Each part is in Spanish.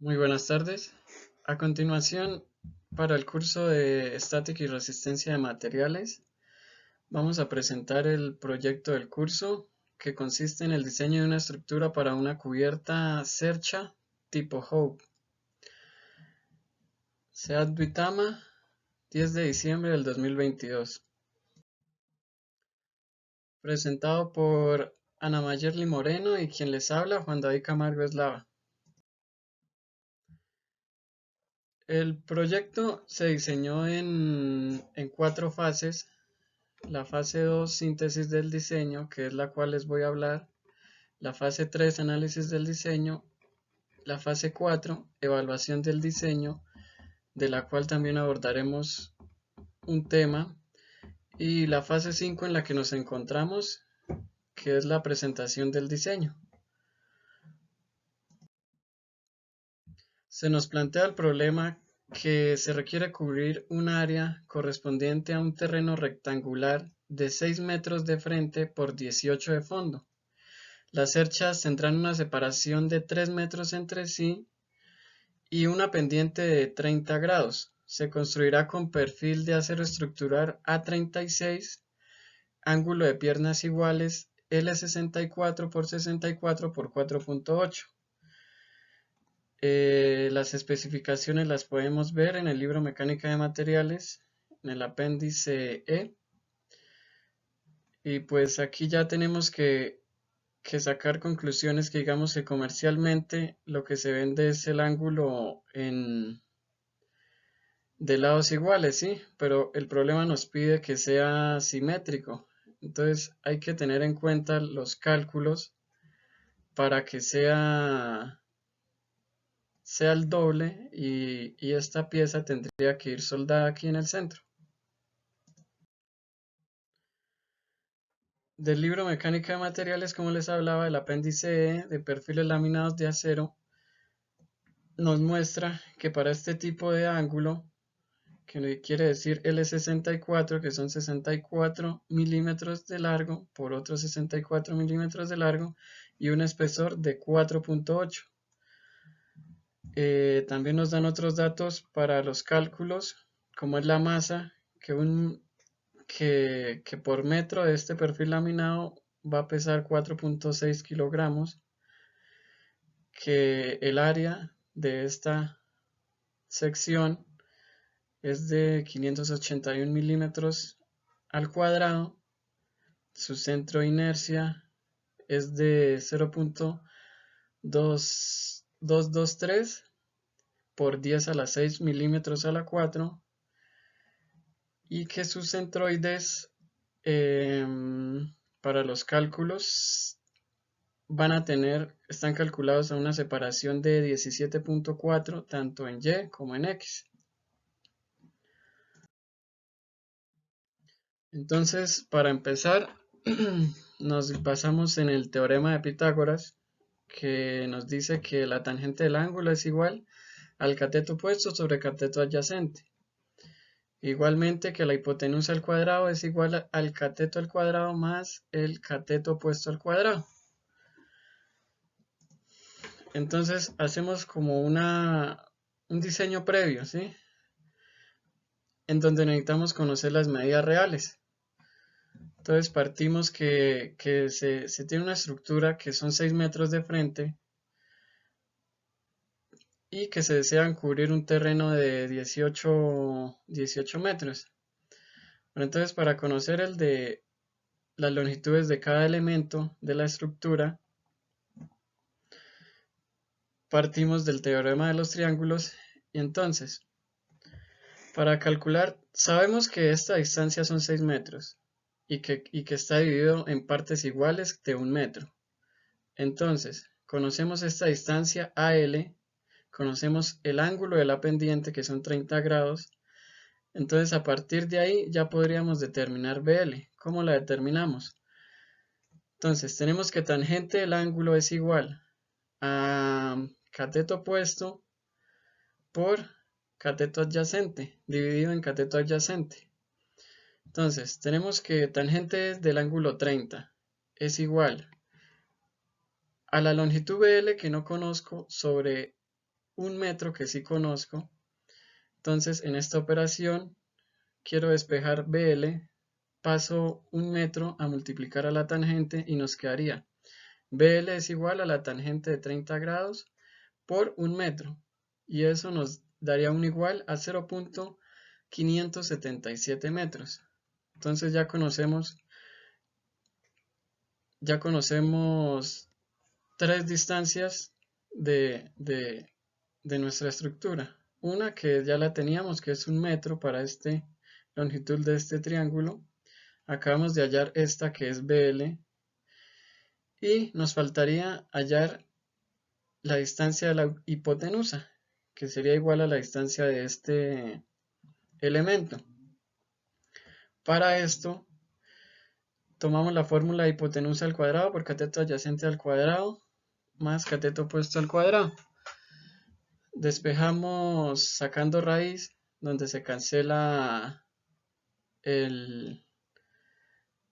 Muy buenas tardes. A continuación, para el curso de Estática y Resistencia de Materiales, vamos a presentar el proyecto del curso, que consiste en el diseño de una estructura para una cubierta Sercha tipo Hope. Seat Duitama, 10 de diciembre del 2022. Presentado por Ana Mayerly Moreno y quien les habla, Juan David Camargo Eslava. El proyecto se diseñó en 4 fases. La fase 2, síntesis del diseño, que es la cual les voy a hablar. La fase 3, análisis del diseño. La fase 4, evaluación del diseño, de la cual también abordaremos un tema. Y la fase 5 en la que nos encontramos, que es la presentación del diseño. Se nos plantea el problema que se requiere cubrir un área correspondiente a un terreno rectangular de 6 metros de frente por 18 de fondo. Las cerchas tendrán una separación de 3 metros entre sí y una pendiente de 30 grados. Se construirá con perfil de acero estructural A36, ángulo de piernas iguales L64 por 64 por 4.8. Las especificaciones las podemos ver en el libro Mecánica de Materiales, en el apéndice E. Y pues aquí ya tenemos que sacar conclusiones que digamos que comercialmente lo que se vende es el ángulo de lados iguales, ¿sí? Pero el problema nos pide que sea simétrico. Entonces hay que tener en cuenta los cálculos para que sea el doble y esta pieza tendría que ir soldada aquí en el centro. Del libro Mecánica de Materiales, como les hablaba, el apéndice E de perfiles laminados de acero nos muestra que para este tipo de ángulo, que quiere decir L64, que son 64 milímetros de largo por otros 64 milímetros de largo y un espesor de 4.8. También nos dan otros datos para los cálculos, como es la masa, que por metro de este perfil laminado va a pesar 4.6 kilogramos, que el área de esta sección es de 581 milímetros al cuadrado, su centro de inercia es de 0.223 por 10 a la 6 milímetros a la 4 y que sus centroides para los cálculos están calculados a una separación de 17.4 tanto en Y como en X. Entonces, para empezar, nos basamos en el teorema de Pitágoras, que nos dice que la tangente del ángulo es igual al cateto opuesto sobre cateto adyacente. Igualmente que la hipotenusa al cuadrado es igual al cateto al cuadrado más el cateto opuesto al cuadrado. Entonces hacemos como un diseño previo, ¿sí? En donde necesitamos conocer las medidas reales. Entonces partimos que se tiene una estructura que son 6 metros de frente y que se desean cubrir un terreno de 18 metros. Bueno, entonces para conocer las longitudes de cada elemento de la estructura, partimos del teorema de los triángulos y entonces, para calcular, sabemos que esta distancia son 6 metros y que está dividido en partes iguales de 1 metro. Entonces, conocemos esta distancia AL, conocemos el ángulo de la pendiente que son 30 grados, entonces a partir de ahí ya podríamos determinar BL. ¿Cómo la determinamos? Entonces, tenemos que tangente del ángulo es igual a cateto opuesto por cateto adyacente, dividido en cateto adyacente. Entonces, tenemos que tangente del ángulo 30 es igual a la longitud BL que no conozco sobre 1 metro que sí conozco. Entonces en esta operación quiero despejar BL, paso 1 metro a multiplicar a la tangente y nos quedaría BL es igual a la tangente de 30 grados por 1 metro. Y eso nos daría un igual a 0.577 metros. Entonces ya conocemos tres distancias de nuestra estructura. Una que ya la teníamos, que es 1 metro para esta longitud de este triángulo. Acabamos de hallar esta que es BL. Y nos faltaría hallar la distancia de la hipotenusa, que sería igual a la distancia de este elemento. Para esto, tomamos la fórmula de hipotenusa al cuadrado por cateto adyacente al cuadrado más cateto opuesto al cuadrado. Despejamos sacando raíz, donde se cancela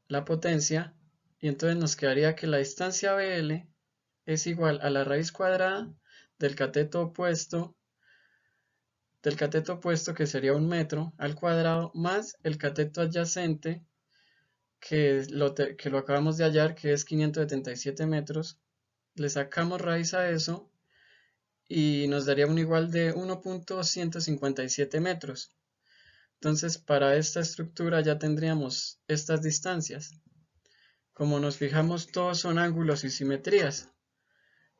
la potencia, y entonces nos quedaría que la distancia BL es igual a la raíz cuadrada del cateto opuesto, que sería 1 metro al cuadrado, más el cateto adyacente, que lo acabamos de hallar, que es 577 metros. Le sacamos raíz a eso y nos daría un igual de 1.157 metros. Entonces, para esta estructura ya tendríamos estas distancias. Como nos fijamos, todos son ángulos y simetrías.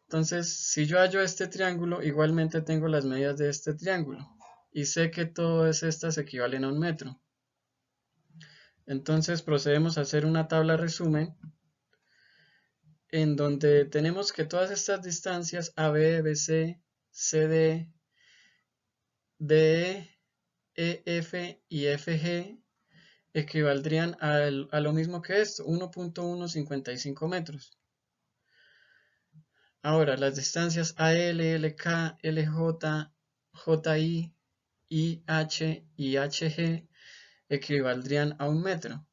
Entonces, si yo hallo este triángulo, igualmente tengo las medidas de este triángulo. Y sé que todas estas equivalen a 1 metro. Entonces procedemos a hacer una tabla resumen en donde tenemos que todas estas distancias AB, BC, CD, DE, EF y FG equivaldrían a lo mismo que esto, 1.155 metros. Ahora, las distancias AL, LK, LJ, JI, IH y HG equivaldrían a 1 metro.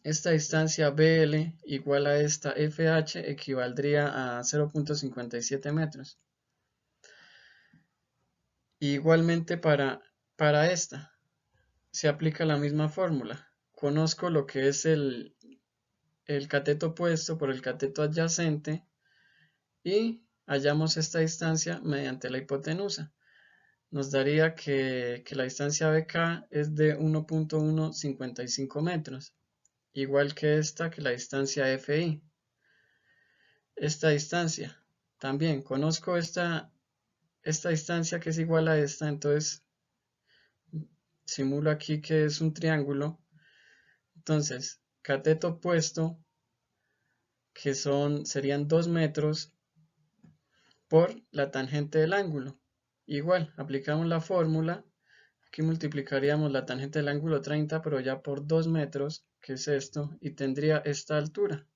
Esta distancia BL igual a esta FH equivaldría a 0.57 metros. Igualmente para esta se aplica la misma fórmula. Conozco lo que es el cateto opuesto por el cateto adyacente y hallamos esta distancia mediante la hipotenusa. Nos daría que la distancia BK es de 1.155 metros, igual que esta, que la distancia FI. Esta distancia, también conozco esta distancia que es igual a esta, entonces simulo aquí que es un triángulo. Entonces, cateto opuesto, que serían 2 metros por la tangente del ángulo. Igual, aplicamos la fórmula. Aquí multiplicaríamos la tangente del ángulo 30, pero ya por 2 metros, que es esto, y tendría esta altura,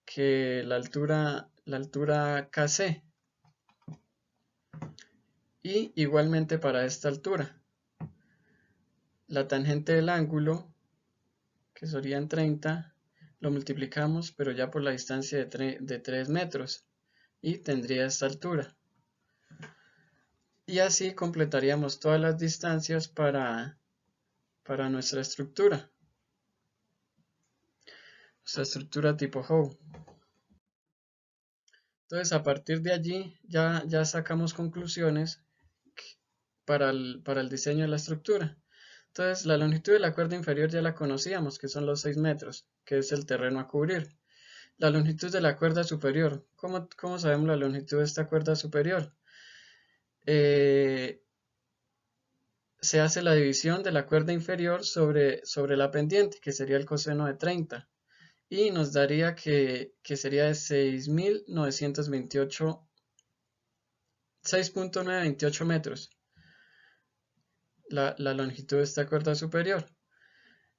que la altura KC. Y igualmente para esta altura, la tangente del ángulo, que serían 30, lo multiplicamos, pero ya por la distancia de 3 metros, y tendría esta altura. Y así completaríamos todas las distancias para nuestra estructura tipo Howe. Entonces, a partir de allí ya sacamos conclusiones para el diseño de la estructura. Entonces, la longitud de la cuerda inferior ya la conocíamos, que son los 6 metros, que es el terreno a cubrir. La longitud de la cuerda superior. ¿Cómo sabemos la longitud de esta cuerda superior? Se hace la división de la cuerda inferior sobre la pendiente, que sería el coseno de 30. Y nos daría que sería de 6.928 metros la longitud de esta cuerda superior.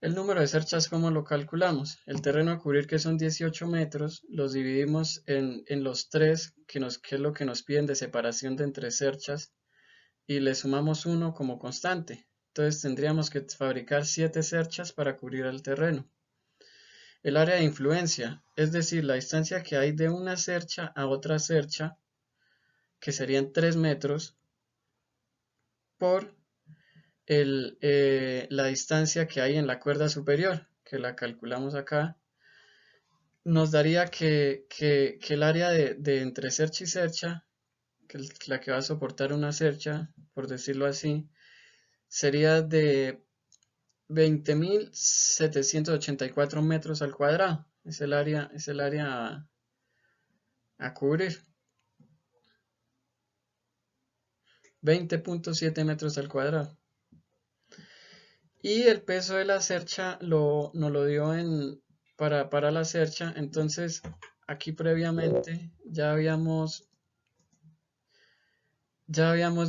El número de cerchas, ¿cómo lo calculamos? El terreno a cubrir, que son 18 metros, los dividimos en los 3, que es lo que nos piden de separación de entre cerchas, y le sumamos 1 como constante. Entonces tendríamos que fabricar 7 cerchas para cubrir el terreno. El área de influencia, es decir, la distancia que hay de una cercha a otra cercha, que serían 3 metros, por la distancia que hay en la cuerda superior, que la calculamos acá, nos daría que el área de entre cercha y cercha, que es la que va a soportar una cercha, por decirlo así, sería de 20.784 metros al cuadrado. Es el área a cubrir. 20.7 metros al cuadrado. Y el peso de la cercha nos lo dio para la cercha. Entonces, aquí previamente ya habíamos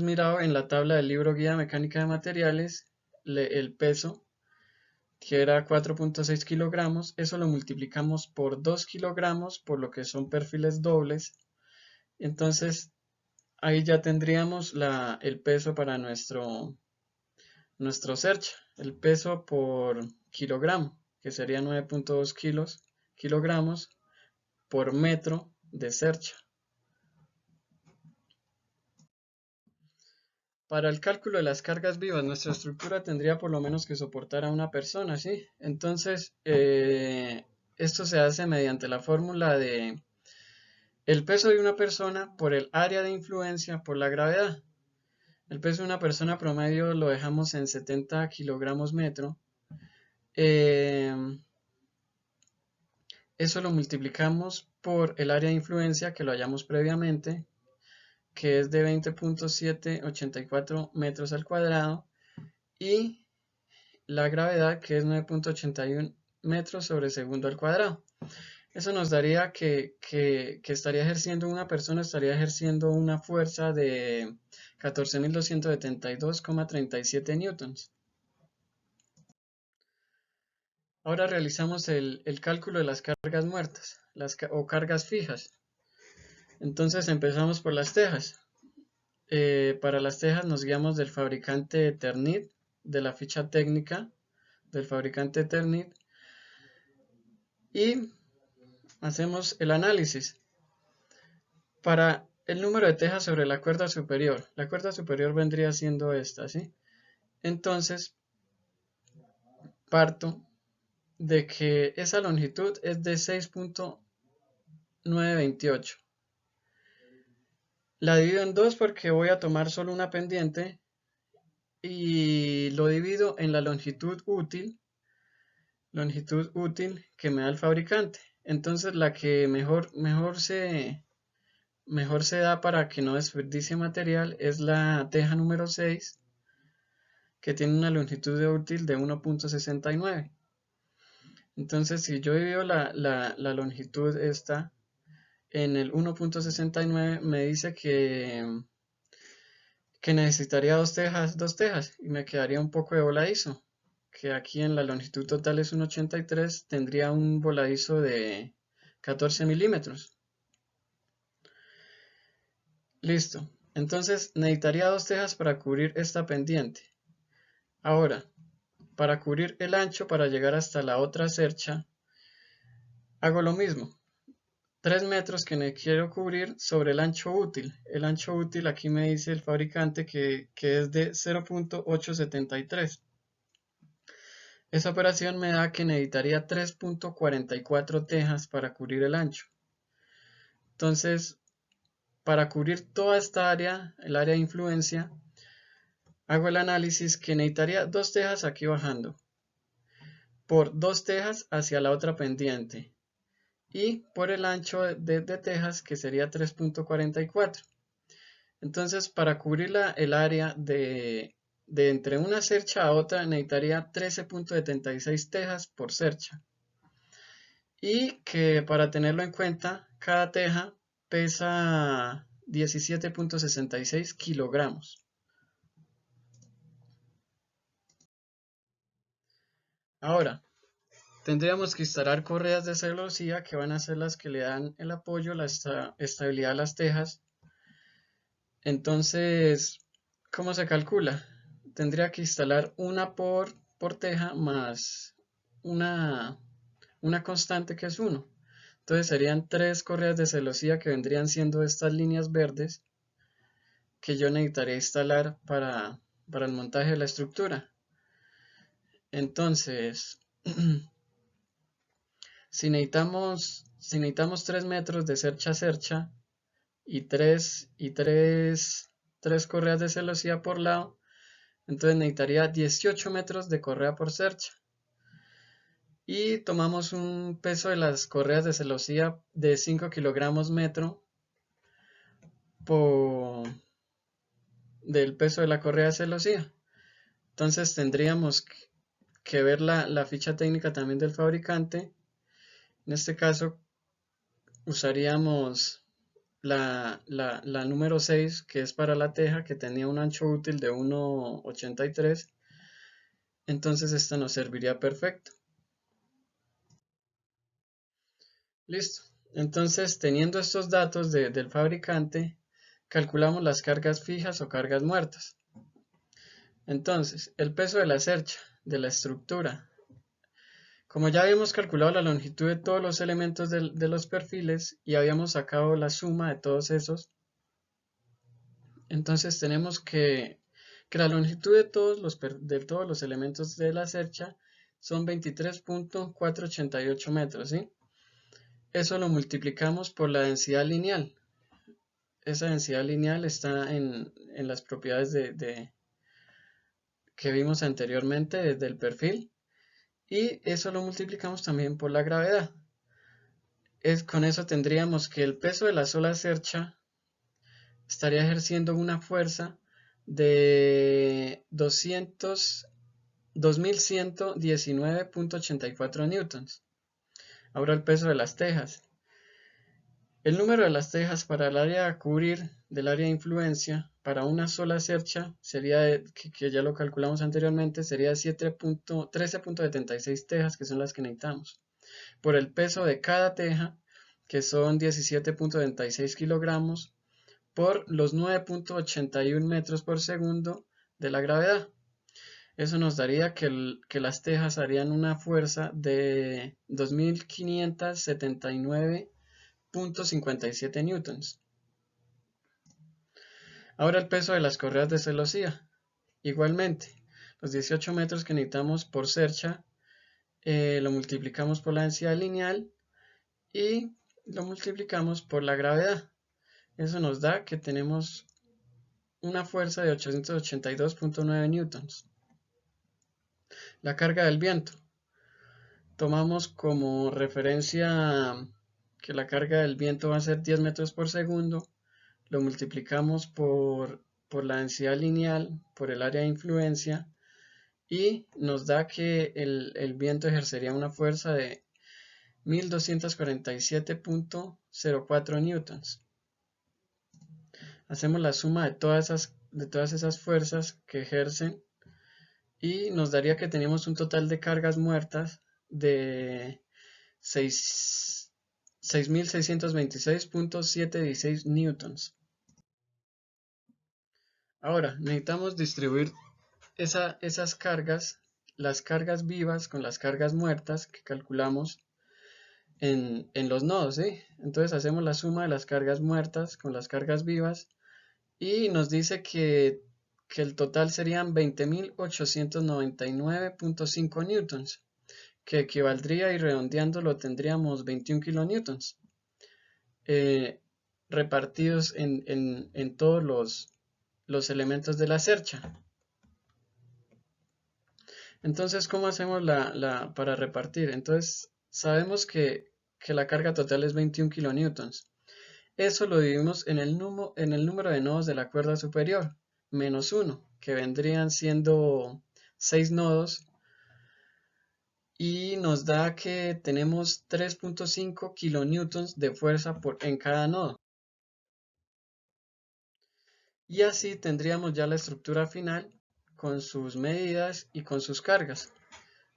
mirado en la tabla del libro Guía Mecánica de Materiales el peso, que era 4.6 kilogramos. Eso lo multiplicamos por 2 kilogramos, por lo que son perfiles dobles. Entonces, ahí ya tendríamos el peso para nuestro cercha, el peso por kilogramo, que sería 9.2 kilogramos por metro de cercha. Para el cálculo de las cargas vivas, nuestra estructura tendría por lo menos que soportar a una persona, ¿sí? Entonces, esto se hace mediante la fórmula de el peso de una persona por el área de influencia por la gravedad. El peso de una persona promedio lo dejamos en 70 kilogramos metro. Eso lo multiplicamos por el área de influencia, que lo hallamos previamente, que es de 20.784 metros al cuadrado, y la gravedad, que es 9.81 metros sobre segundo al cuadrado. Eso nos daría que estaría ejerciendo una persona, estaría ejerciendo una fuerza de 14.272,37 newtons. Ahora realizamos el cálculo de las cargas muertas o cargas fijas. Entonces empezamos por las tejas. Para las tejas nos guiamos del fabricante Ternit, de la ficha técnica del fabricante Ternit, y hacemos el análisis. Para el número de tejas sobre la cuerda superior vendría siendo esta, ¿sí? Entonces, parto de que esa longitud es de 6.928. La divido en dos porque voy a tomar solo una pendiente y lo divido en la longitud útil que me da el fabricante. Entonces, la que mejor se da para que no desperdicie material es la teja número 6, que tiene una longitud de útil de 1.69. Entonces, si yo divido la longitud esta en el 1.69, me dice que necesitaría dos tejas, y me quedaría un poco de voladizo, que aquí en la longitud total es 1.83, tendría un voladizo de 14 milímetros. Listo. Entonces necesitaría dos tejas para cubrir esta pendiente. Ahora, para cubrir el ancho para llegar hasta la otra cercha, hago lo mismo. 3 metros que me quiero cubrir sobre el ancho útil. El ancho útil aquí me dice el fabricante que es de 0.873. Esa operación me da que necesitaría 3.44 tejas para cubrir el ancho. Entonces, para cubrir toda esta área, el área de influencia, hago el análisis que necesitaría dos tejas aquí bajando, por dos tejas hacia la otra pendiente, y por el ancho de tejas, que sería 3.44. Entonces, para cubrir el área de entre una cercha a otra, necesitaría 13.76 tejas por cercha. Y que para tenerlo en cuenta, cada teja pesa 17.66 kilogramos. Ahora, tendríamos que instalar correas de celosía, que van a ser las que le dan el apoyo, la estabilidad a las tejas. Entonces, ¿cómo se calcula? Tendría que instalar una por teja más una constante, que es 1. Entonces serían 3 correas de celosía, que vendrían siendo estas líneas verdes, que yo necesitaría instalar para el montaje de la estructura. Entonces, si necesitamos 3 metros de cercha a cercha y 3 correas de celosía por lado, entonces necesitaría 18 metros de correa por cercha. Y tomamos un peso de las correas de celosía de 5 kilogramos metro del peso de la correa de celosía. Entonces tendríamos que ver la ficha técnica también del fabricante. En este caso usaríamos la número 6, que es para la teja, que tenía un ancho útil de 1,83. Entonces esta nos serviría perfecto. Listo. Entonces, teniendo estos datos del fabricante, calculamos las cargas fijas o cargas muertas. Entonces, el peso de la cercha, de la estructura. Como ya habíamos calculado la longitud de todos los elementos de los perfiles y habíamos sacado la suma de todos esos, entonces tenemos que la longitud de todos los elementos de la cercha son 23.488 metros, ¿sí? Eso lo multiplicamos por la densidad lineal. Esa densidad lineal está en las propiedades que vimos anteriormente desde el perfil. Y eso lo multiplicamos también por la gravedad. Con eso tendríamos que el peso de la sola cercha estaría ejerciendo una fuerza de 2119.84 newtons. Ahora el peso de las tejas. El número de las tejas para el área a cubrir del área de influencia para una sola cercha sería, que ya lo calculamos anteriormente, sería 13.76 tejas, que son las que necesitamos. Por el peso de cada teja, que son 17.76 kilogramos, por los 9.81 metros por segundo de la gravedad. Eso nos daría que las tejas harían una fuerza de 2.579.57 newtons. Ahora el peso de las correas de celosía. Igualmente, los 18 metros que necesitamos por cercha lo multiplicamos por la densidad lineal y lo multiplicamos por la gravedad. Eso nos da que tenemos una fuerza de 882.9 newtons. La carga del viento. Tomamos como referencia que la carga del viento va a ser 10 metros por segundo. Lo multiplicamos por la densidad lineal, por el área de influencia, y nos da que el viento ejercería una fuerza de 1247.04 newtons. Hacemos la suma de todas esas fuerzas que ejercen y nos daría que tenemos un total de cargas muertas de 6.626.716 newtons. Ahora, necesitamos distribuir esas cargas, las cargas vivas con las cargas muertas que calculamos en los nodos, ¿sí? Entonces hacemos la suma de las cargas muertas con las cargas vivas y nos dice que el total serían 20.899.5 newtons, que equivaldría, y redondeándolo tendríamos 21 kilonewtons, repartidos en todos los elementos de la cercha. Entonces, ¿cómo hacemos para repartir? Entonces, sabemos que la carga total es 21 kilonewtons. Eso lo dividimos en el número de nodos de la cuerda superior, menos 1, que vendrían siendo 6 nodos, y nos da que tenemos 3.5 kilonewtons de fuerza en cada nodo. Y así tendríamos ya la estructura final con sus medidas y con sus cargas.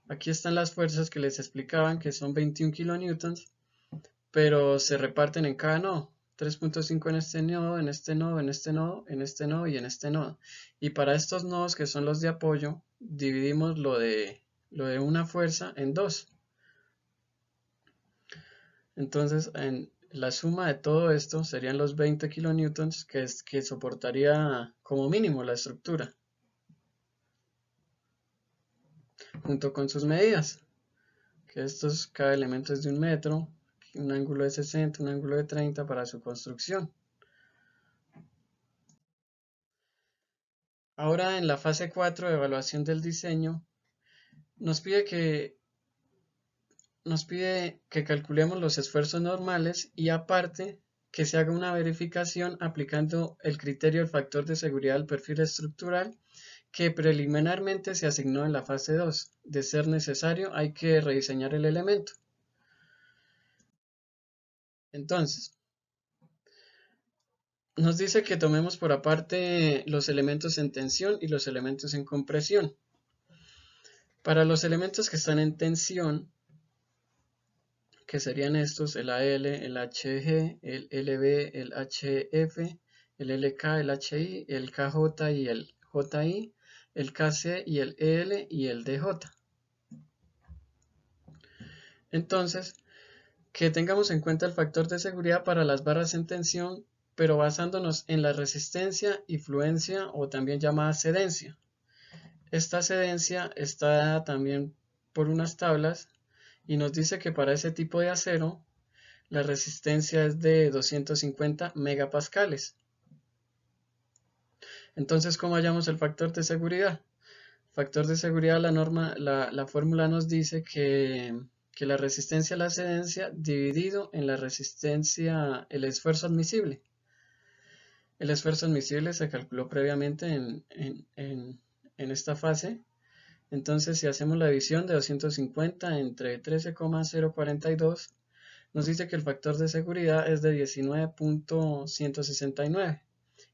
Aquí están las fuerzas que les explicaban, que son 21 kilonewtons, pero se reparten en cada nodo. 3.5 en este nodo, en este nodo, en este nodo, en este nodo y en este nodo. Y para estos nodos, que son los de apoyo, dividimos lo de una fuerza en dos. Entonces, la suma de todo esto serían los 20 kilonewtons que soportaría como mínimo la estructura, junto con sus medidas, que cada elemento es de 1 metro, un ángulo de 60, un ángulo de 30 para su construcción. Ahora en la fase 4 de evaluación del diseño, nos pide que calculemos los esfuerzos normales y aparte que se haga una verificación aplicando el criterio del factor de seguridad del perfil estructural que preliminarmente se asignó en la fase 2. De ser necesario, hay que rediseñar el elemento. Entonces, nos dice que tomemos por aparte los elementos en tensión y los elementos en compresión. Para los elementos que están en tensión, que serían estos, el AL, el HG, el LB, el HF, el LK, el HI, el KJ y el JI, el KC y el EL y el DJ. Entonces, que tengamos en cuenta el factor de seguridad para las barras en tensión, pero basándonos en la resistencia y fluencia o también llamada cedencia. Esta cedencia está dada también por unas tablas y nos dice que para ese tipo de acero la resistencia es de 250 megapascales. Entonces, ¿cómo hallamos el factor de seguridad? Factor de seguridad, la fórmula nos dice que la resistencia a la cedencia dividido en la resistencia, el esfuerzo admisible. El esfuerzo admisible se calculó previamente en esta fase. Entonces, si hacemos la división de 250 entre 13,042, nos dice que el factor de seguridad es de 19.169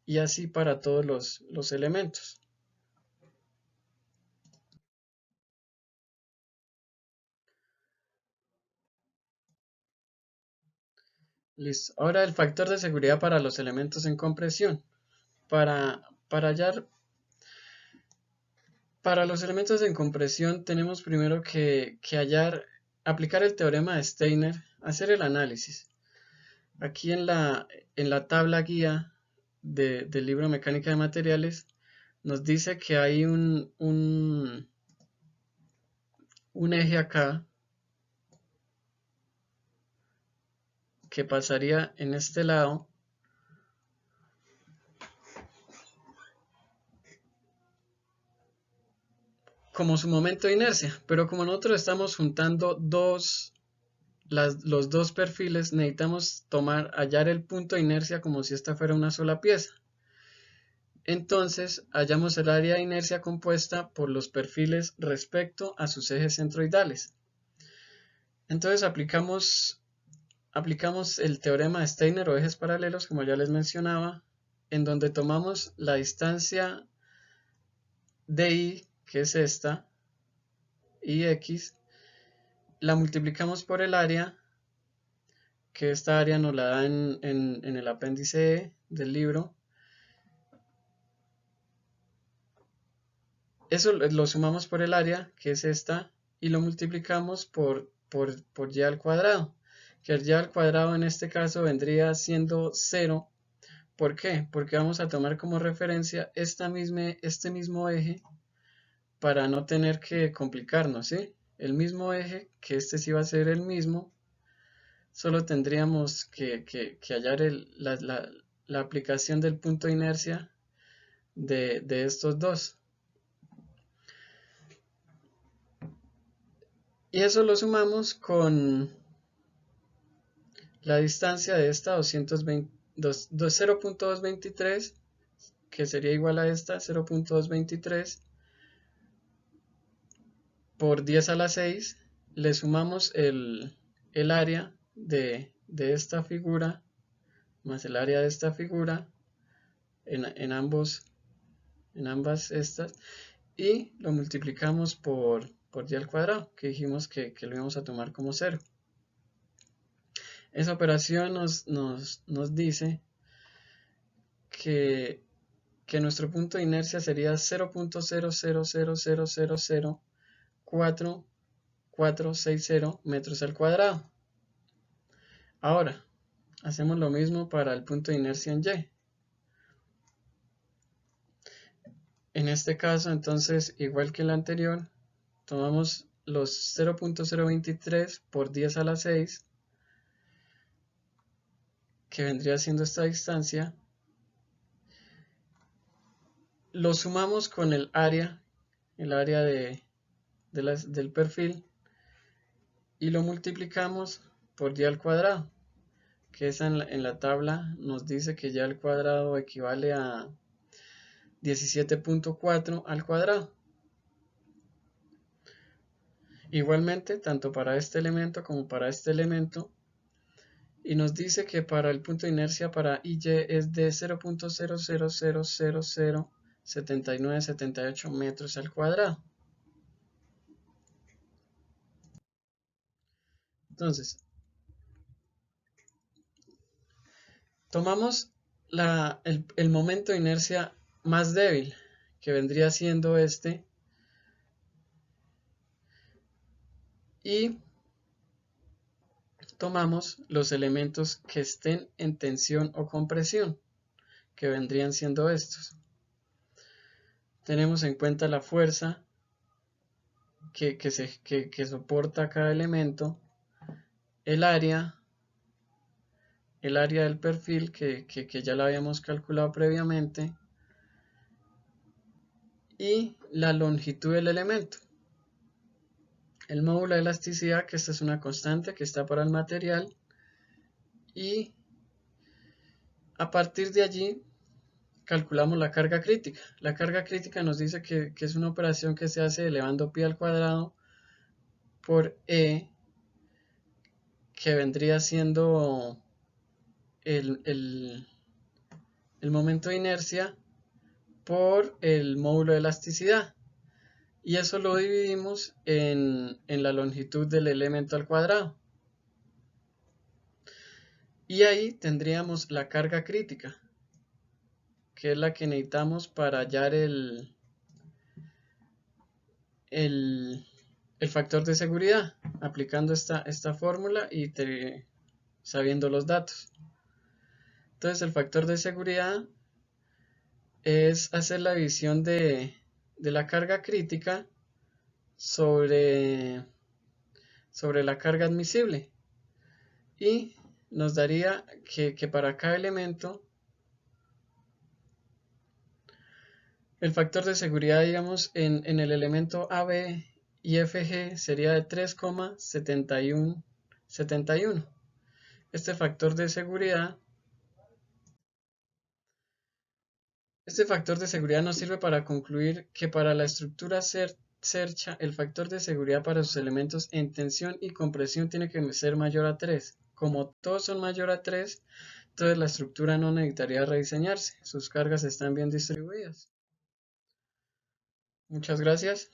y así para todos los elementos. Listo. Ahora el factor de seguridad para los elementos en compresión. Para los elementos en compresión tenemos primero que aplicar el teorema de Steiner, hacer el análisis. Aquí en la tabla guía del libro Mecánica de Materiales nos dice que hay un eje acá que pasaría en este lado como su momento de inercia, pero como nosotros estamos juntando los dos perfiles, necesitamos hallar el punto de inercia como si esta fuera una sola pieza. Entonces, hallamos el área de inercia compuesta por los perfiles respecto a sus ejes centroidales. Entonces, aplicamos el teorema de Steiner o ejes paralelos, como ya les mencionaba, en donde tomamos la distancia DI, que es esta, IX, la multiplicamos por el área, que esta área nos la da en el apéndice E del libro. Eso lo sumamos por el área, que es esta, y lo multiplicamos por y al cuadrado, que el y al cuadrado en este caso vendría siendo 0. ¿Por qué? Porque vamos a tomar como referencia este mismo eje para no tener que complicarnos, ¿sí? El mismo eje, que este sí va a ser el mismo, solo tendríamos que hallar la aplicación del punto de inercia de estos dos. Y eso lo sumamos con la distancia de esta 0.223, que sería igual a esta 0.223 por 10 a la 6. Le sumamos el área de esta figura más el área de esta figura en ambas estas, y lo multiplicamos por y al cuadrado, que dijimos que lo íbamos a tomar como 0. Esa operación nos dice que nuestro punto de inercia sería 0.000004460 metros al cuadrado. Ahora, hacemos lo mismo para el punto de inercia en Y. En este caso, entonces, igual que el anterior, tomamos los 0.023 por 10 a la 6, que vendría siendo esta distancia, lo sumamos con el área del perfil, y lo multiplicamos por y al cuadrado, que esa en la tabla nos dice que y al cuadrado equivale a 17.4 al cuadrado. Igualmente, tanto para este elemento como para este elemento, y nos dice que para el punto de inercia para IY es de 0.00007978 metros al cuadrado. Entonces, tomamos el momento de inercia más débil, que vendría siendo este, y tomamos los elementos que estén en tensión o compresión, que vendrían siendo estos. Tenemos en cuenta la fuerza que soporta cada elemento, el área del perfil que ya lo habíamos calculado previamente, y la longitud del elemento. El módulo de elasticidad, que esta es una constante que está para el material, y a partir de allí calculamos la carga crítica. La carga crítica nos dice que es una operación que se hace elevando pi al cuadrado por E, que vendría siendo el momento de inercia por el módulo de elasticidad. Y eso lo dividimos en la longitud del elemento al cuadrado. Y ahí tendríamos la carga crítica, que es la que necesitamos para hallar el factor de seguridad, aplicando esta fórmula y sabiendo los datos. Entonces el factor de seguridad es hacer la división de la carga crítica sobre la carga admisible, y nos daría que para cada elemento el factor de seguridad, digamos, en el elemento AB y FG sería de 3,71. Este factor de seguridad nos sirve para concluir que para la estructura cercha el factor de seguridad para sus elementos en tensión y compresión tiene que ser mayor a 3. Como todos son mayor a 3, entonces la estructura no necesitaría rediseñarse. Sus cargas están bien distribuidas. Muchas gracias.